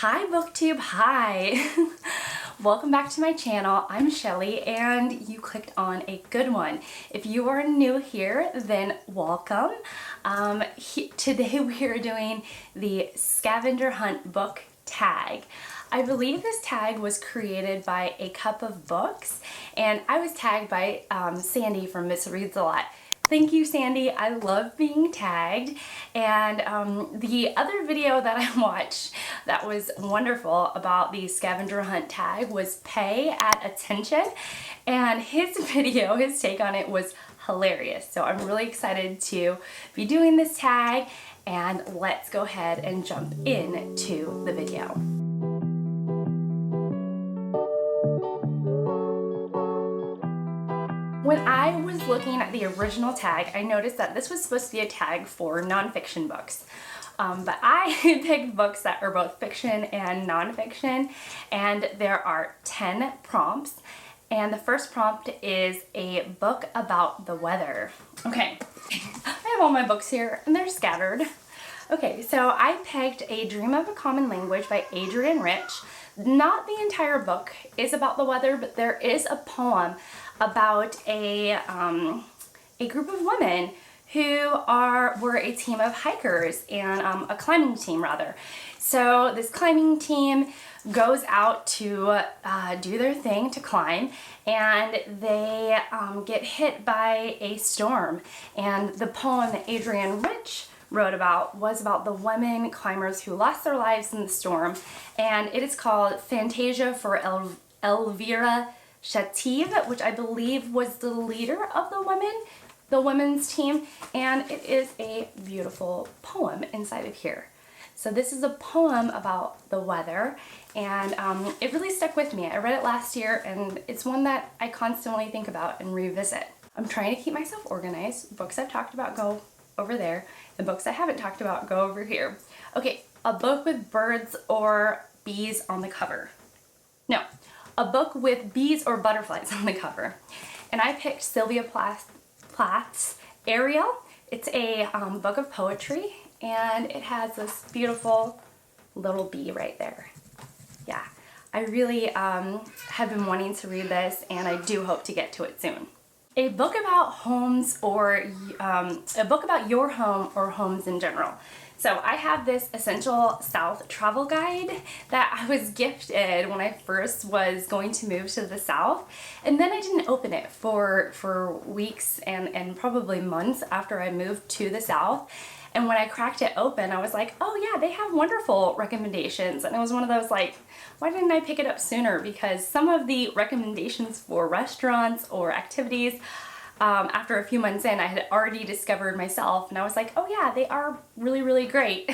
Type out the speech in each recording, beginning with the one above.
Hi BookTube, hi! Welcome back to my channel. I'm Shelly and you clicked on a good one. If you are new here, then welcome. Today we are doing the scavenger hunt book tag. I believe this tag was created by A Cup of Books and I was tagged by Sandy from Miss Reads a Lot. Thank you, Sandy. I love being tagged. And the other video that I watched that was wonderful about the scavenger hunt tag was Pay at Attention. And his video, his take on it was hilarious. So I'm really excited to be doing this tag, and let's go ahead and jump into the video. When I was looking at the original tag, I noticed that this was supposed to be a tag for nonfiction books. But I picked books that are both fiction and nonfiction, and there are 10 prompts. And the first prompt is a book about the weather. Okay, I have all my books here and they're scattered. Okay, so I picked A Dream of a Common Language by Adrienne Rich. Not the entire book is about the weather, but there is a poem about a group of women who were a team of hikers and a climbing team rather. So this climbing team goes out to do their thing to climb, and they get hit by a storm. And the poem that Adrienne Rich wrote about was about the women climbers who lost their lives in the storm, and it is called Fantasia for Elvira Shativ, which I believe was the leader of the women's team, and it is a beautiful poem inside of here. So this is a poem about the weather, and it really stuck with me. I read it last year, and it's one that I constantly think about and revisit. I'm trying to keep myself organized. Books I've talked about go over there, and books I haven't talked about go over here. Okay, a book with birds or bees on the cover. No. A book with bees or butterflies on the cover. And I picked Sylvia Plath's Ariel. It's a book of poetry, and it has this beautiful little bee right there. Yeah, I really have been wanting to read this, and I do hope to get to it soon. A book about homes, or a book about your home or homes in general. So I have this Essential South travel guide that I was gifted when I first was going to move to the South, and then I didn't open it for weeks and probably months after I moved to the South. And when I cracked it open, I was like, oh yeah, they have wonderful recommendations. And it was one of those like, why didn't I pick it up sooner? Because some of the recommendations for restaurants or activities, after a few months in, I had already discovered myself, and I was like, oh yeah, they are really, really great.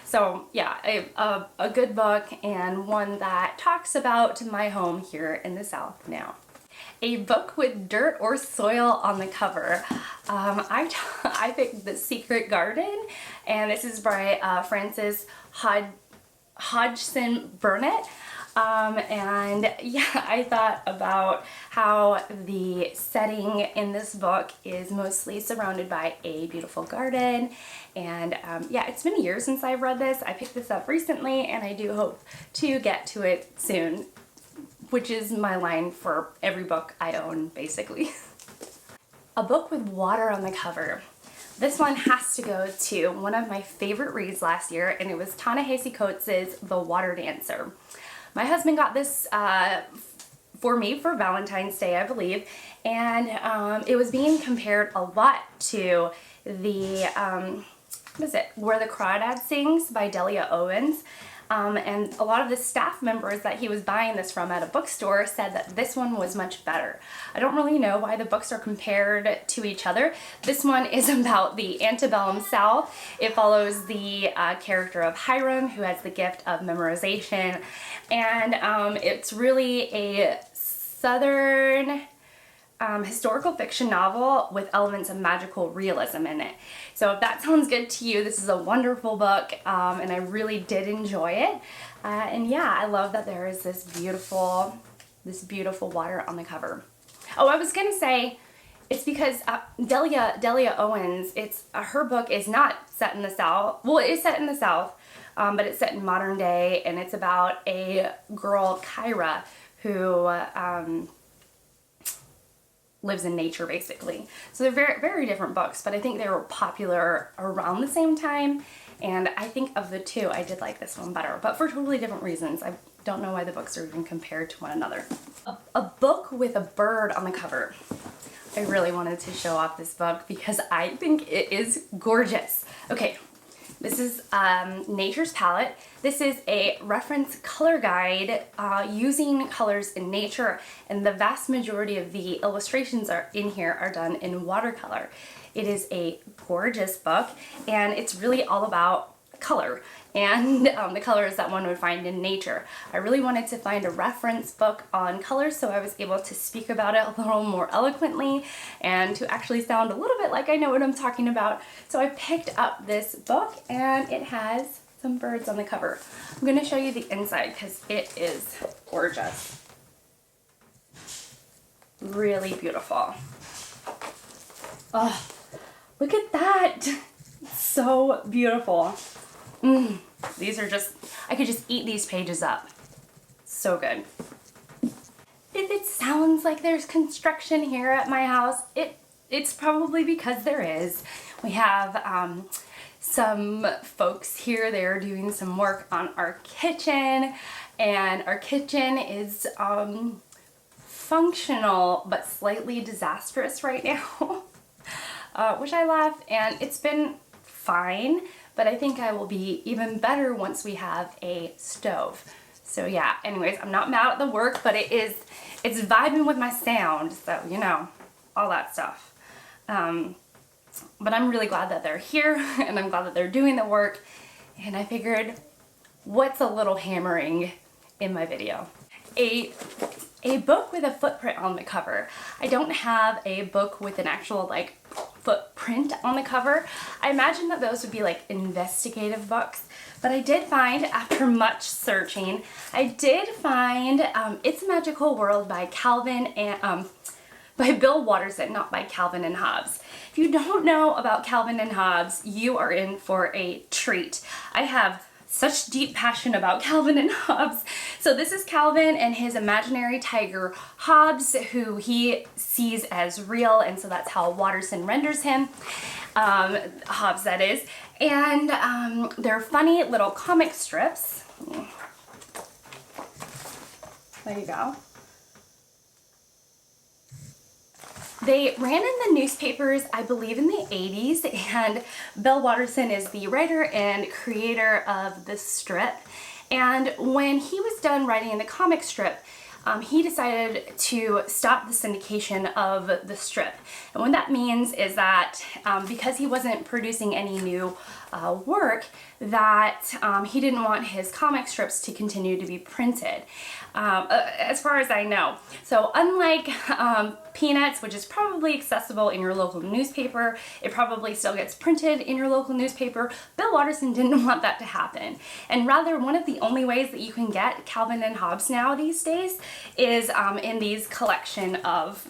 So yeah, a good book, and one that talks about my home here in the South now. A book with dirt or soil on the cover. I picked The Secret Garden, and this is by Frances Hodgson Burnett. And yeah, I thought about how the setting in this book is mostly surrounded by a beautiful garden, and yeah, it's been years since I've read this. I picked this up recently, and I do hope to get to it soon, which is my line for every book I own, basically. A book with water on the cover. This one has to go to one of my favorite reads last year, and it was Ta-Nehisi Coates's The Water Dancer. My husband got this for me for Valentine's Day, I believe, and it was being compared a lot to the, what is it, Where the Crawdad Sings by Delia Owens. And a lot of the staff members that he was buying this from at a bookstore said that this one was much better. I don't really know why the books are compared to each other. This one is about the antebellum South. It follows the character of Hiram, who has the gift of memorization, and it's really a Southern historical fiction novel with elements of magical realism in it. So if that sounds good to you, this is a wonderful book, and I really did enjoy it. And yeah, I love that there is this beautiful water on the cover. Oh, I was gonna say, it's because Delia Owens, her book is not set in the South. Well, it is set in the South, but it's set in modern day, and it's about a girl, Kyra, who lives in nature, basically. So they're very, very different books, but I think they were popular around the same time, and I think of the two, I did like this one better, but for totally different reasons. I don't know why the books are even compared to one another. A book with a bird on the cover. I really wanted to show off this book because I think it is gorgeous. Okay, this is Nature's Palette. This is a reference color guide using colors in nature, and the vast majority of the illustrations in here are done in watercolor. It is a gorgeous book, and it's really all about color and the colors that one would find in nature. I really wanted to find a reference book on colors, so I was able to speak about it a little more eloquently and to actually sound a little bit like I know what I'm talking about. So I picked up this book, and it has some birds on the cover. I'm going to show you the inside because it is gorgeous. Really beautiful. Oh, look at that. It's so beautiful. These are just, I could just eat these pages up. So good. If it sounds like there's construction here at my house, it's probably because there is. We have some folks here, they're doing some work on our kitchen, and our kitchen is functional but slightly disastrous right now, which I love, and it's been fine. But I think I will be even better once we have a stove. So yeah, anyways, I'm not mad at the work, but it's vibing with my sound, so you know, all that stuff. But I'm really glad that they're here, and I'm glad that they're doing the work, and I figured, what's a little hammering in my video? A book with a footprint on the cover. I don't have a book with an actual like footprint on the cover. I imagine that those would be like investigative books, but I did find, after much searching, I did find It's a Magical World by Calvin and by Bill Watterson, not by Calvin and Hobbes. If you don't know about Calvin and Hobbes, you are in for a treat. I have such deep passion about Calvin and Hobbes. So this is Calvin and his imaginary tiger Hobbes, who he sees as real, and so that's how Watterson renders him, Hobbes that is. And they're funny little comic strips. There you go. They ran in the newspapers, I believe, in the 80s, and Bill Watterson is the writer and creator of the strip. And when he was done writing the comic strip, he decided to stop the syndication of the strip. And what that means is that because he wasn't producing any new work, that he didn't want his comic strips to continue to be printed, as far as I know. So unlike Peanuts, which is probably accessible in your local newspaper, it probably still gets printed in your local newspaper, Bill Watterson didn't want that to happen. And rather, one of the only ways that you can get Calvin and Hobbes now these days is in these collection of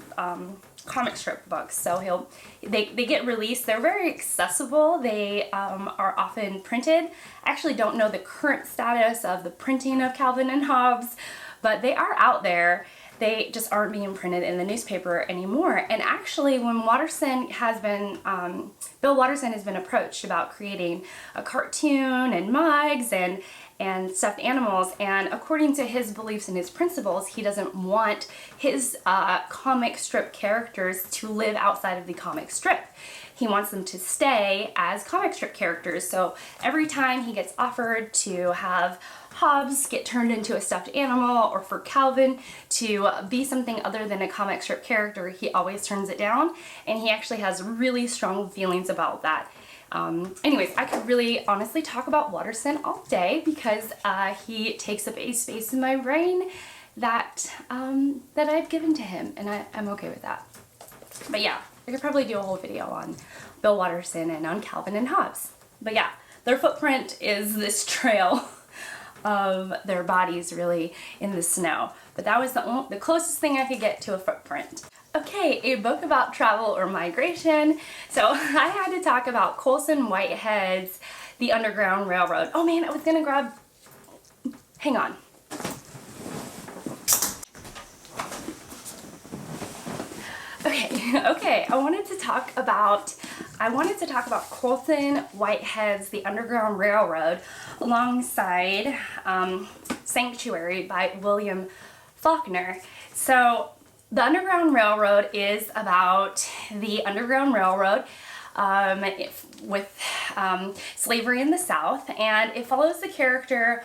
comic strip books. So they get released. They're very accessible. They are often printed. I actually don't know the current status of the printing of Calvin and Hobbes, but they are out there. They just aren't being printed in the newspaper anymore. And actually, when Watterson has been, Bill Watterson has been approached about creating a cartoon and mugs and stuffed animals, and according to his beliefs and his principles, he doesn't want his comic strip characters to live outside of the comic strip. He wants them to stay as comic strip characters. So every time he gets offered to have Hobbes get turned into a stuffed animal, or for Calvin to be something other than a comic strip character, he always turns it down, and he actually has really strong feelings about that. Anyways, I could really honestly talk about Watterson all day because he takes up a space in my brain that that I've given to him, and I'm okay with that. But yeah, I could probably do a whole video on Bill Watterson and on Calvin and Hobbes. But yeah, their footprint is this trail of their bodies really in the snow. But that was the closest thing I could get to a footprint. Okay, a book about travel or migration. So I had to talk about Colson Whitehead's the Underground Railroad. Oh man, I was gonna grab, hang on. Okay, I wanted to talk about Colson Whitehead's The Underground Railroad alongside Sanctuary by William Faulkner. So the Underground Railroad is about the Underground Railroad with slavery in the South, and it follows the character.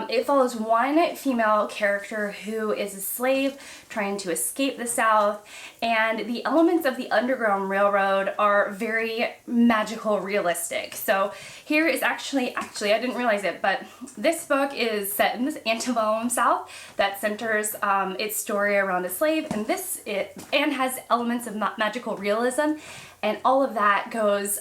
It follows one female character who is a slave trying to escape the South, and the elements of the Underground Railroad are very magical realistic. So here is actually I didn't realize it, but this book is set in this antebellum South that centers its story around a slave, and and has elements of magical realism, and all of that goes,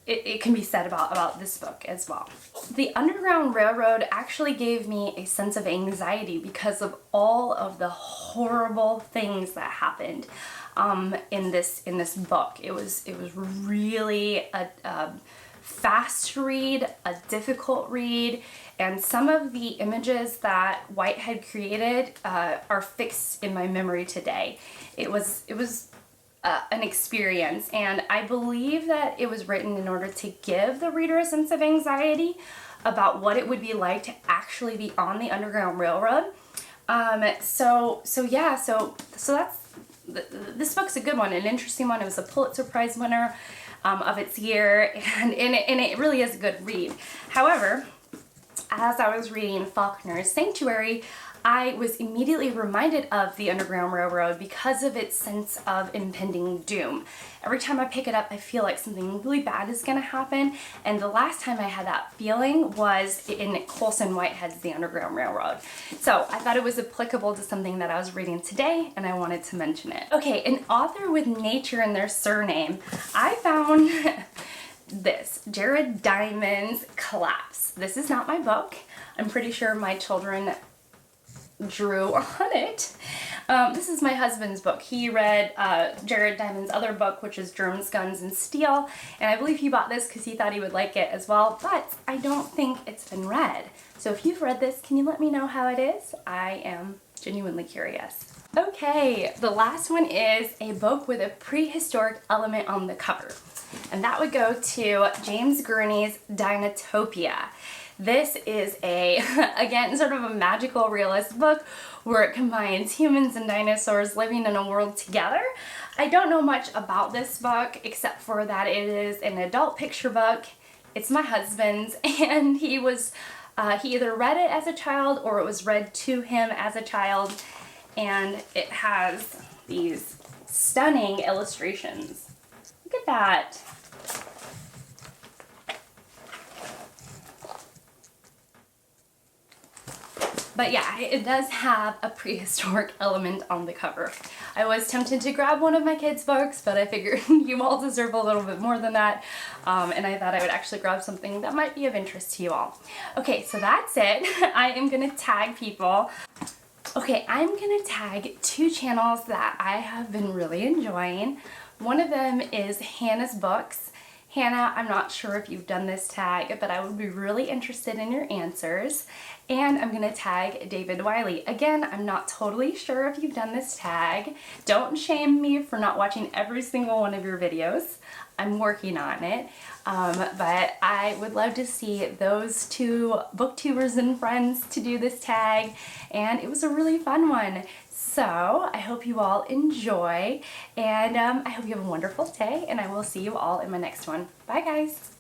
it can be said about this book as well. The Underground Railroad actually gave me a sense of anxiety because of all of the horrible things that happened in this book. It was really a fast read, a difficult read, and some of the images that Whitehead created are fixed in my memory today. It was an experience, and I believe that it was written in order to give the reader a sense of anxiety about what it would be like to actually be on the Underground Railroad. So that's this book's a good one, an interesting one. It was a Pulitzer Prize winner of its year, and it really is a good read. However, as I was reading Faulkner's Sanctuary, I was immediately reminded of the Underground Railroad because of its sense of impending doom. Every time I pick it up, I feel like something really bad is going to happen, and the last time I had that feeling was in Colson Whitehead's The Underground Railroad. So I thought it was applicable to something that I was reading today, and I wanted to mention it. Okay, an author with nature in their surname. I found this, Jared Diamond's Collapse. This is not my book. I'm pretty sure my children drew on it. This is my husband's book. He read Jared Diamond's other book, which is Germs, Guns, and Steel, and I believe he bought this because he thought he would like it as well, but I don't think it's been read. So if you've read this, can you let me know how it is? I am genuinely curious. Okay, the last one is a book with a prehistoric element on the cover, and that would go to James Gurney's Dinotopia. This is again, sort of a magical realist book where it combines humans and dinosaurs living in a world together. I don't know much about this book except for that it is an adult picture book. It's my husband's, and he either read it as a child or it was read to him as a child, and it has these stunning illustrations. Look at that. But yeah, it does have a prehistoric element on the cover. I was tempted to grab one of my kids' books, but I figured you all deserve a little bit more than that, and I thought I would actually grab something that might be of interest to you all. Okay, so that's it. I am gonna tag people. Okay, I'm gonna tag two channels that I have been really enjoying. One of them is Hannah's Books. Hannah, I'm not sure if you've done this tag, but I would be really interested in your answers. And I'm gonna tag David Wiley. Again, I'm not totally sure if you've done this tag. Don't shame me for not watching every single one of your videos. I'm working on it. But I would love to see those two booktubers and friends to do this tag. And it was a really fun one. So I hope you all enjoy, and I hope you have a wonderful day, and I will see you all in my next one. Bye guys!